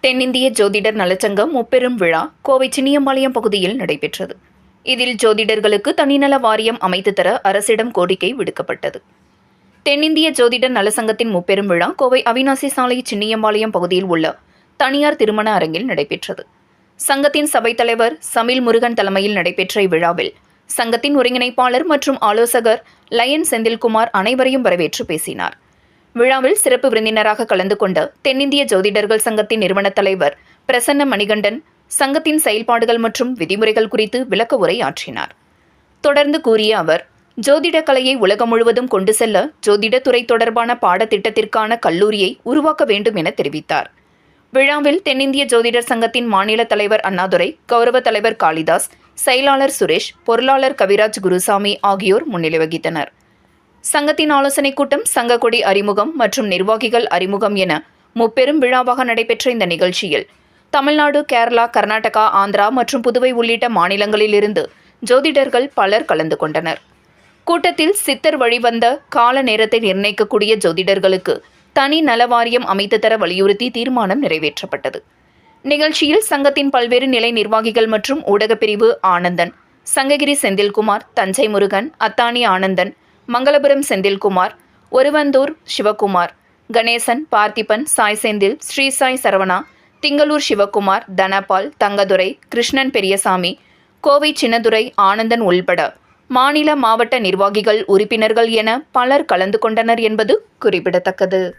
தென்னிந்திய ஜோதிடர் நலச்சங்கம் முப்பெரும் விழா கோவை சின்னியம்பாளையம் பகுதியில் நடைபெற்றது. இதில் ஜோதிடர்களுக்கு தனிநல வாரியம் அமைத்து தர அரசிடம் கோரிக்கை விடுக்கப்பட்டது. தென்னிந்திய ஜோதிடர் நலச்சங்கத்தின் முப்பெரும் விழா கோவை அவிநாசி சாலை சின்னியம்பாளையம் பகுதியில் உள்ள தனியார் திருமண அரங்கில் நடைபெற்றது. சங்கத்தின் சபைத் தலைவர் சமில் முருகன் தலைமையில் நடைபெற்ற இவ்விழாவில் சங்கத்தின் ஒருங்கிணைப்பாளர் மற்றும் ஆலோசகர் லயன் செந்தில்குமார் அனைவரையும் வரவேற்று பேசினார். விழாவில் சிறப்பு விருந்தினராக கலந்து கொண்ட தென்னிந்திய ஜோதிடர்கள் சங்கத்தின் நிறுவன தலைவர் பிரசன்ன மணிகண்டன் சங்கத்தின் செயல்பாடுகள் மற்றும் விதிமுறைகள் குறித்து விளக்க உரை ஆற்றினார். தொடர்ந்து கூறிய அவர், ஜோதிட கலையை உலகம் முழுவதும் கொண்டு செல்ல ஜோதிடத்துறை தொடர்பான பாடத்திட்டத்திற்கான கல்லூரியை உருவாக்க வேண்டும் என தெரிவித்தார். விழாவில் தென்னிந்திய ஜோதிடர் சங்கத்தின் மாநில தலைவர் அண்ணாதுரை, கௌரவ தலைவர் காளிதாஸ், செயலாளர் சுரேஷ், பொருளாளர் கவிராஜ் குருசாமி ஆகியோர் முன்னிலை வகித்தனர். சங்கத்தின் ஆலோசனைக் கூட்டம், சங்க கொடி அறிமுகம் மற்றும் நிர்வாகிகள் அறிமுகம் என முப்பெரும் விழாவாக நடைபெற்ற இந்த நிகழ்ச்சியில் தமிழ்நாடு, கேரளா, கர்நாடகா, ஆந்திரா மற்றும் புதுவை உள்ளிட்ட மாநிலங்களிலிருந்து ஜோதிடர்கள் பலர் கலந்து கொண்டனர். கூட்டத்தில் சித்தர் வழிவந்த கால நேரத்தை நிர்ணயிக்கக்கூடிய ஜோதிடர்களுக்கு தனி நலவாரியம் அமைத்து தர வலியுறுத்தி தீர்மானம் நிறைவேற்றப்பட்டது. நிகழ்ச்சியில் சங்கத்தின் பல்வேறு நிலை நிர்வாகிகள் மற்றும் ஊடகப் பிரிவு ஆனந்தன், சங்ககிரி செந்தில்குமார், தஞ்சை முருகன், அத்தானி ஆனந்தன், மங்களபுரம் செந்தில்குமார், ஒருவந்தூர் சிவகுமார், கணேசன், பார்த்திபன், சாய் செந்தில், ஸ்ரீ சாய் சரவணா, திங்களூர் சிவகுமார், தனபால், தங்கதுரை, கிருஷ்ணன் பெரியசாமி, கோவை சின்னதுரை, ஆனந்தன் உள்பட மாநில, மாவட்ட நிர்வாகிகள், உறுப்பினர்கள் என பலர் கலந்து கொண்டனர் என்பது குறிப்பிடத்தக்கது.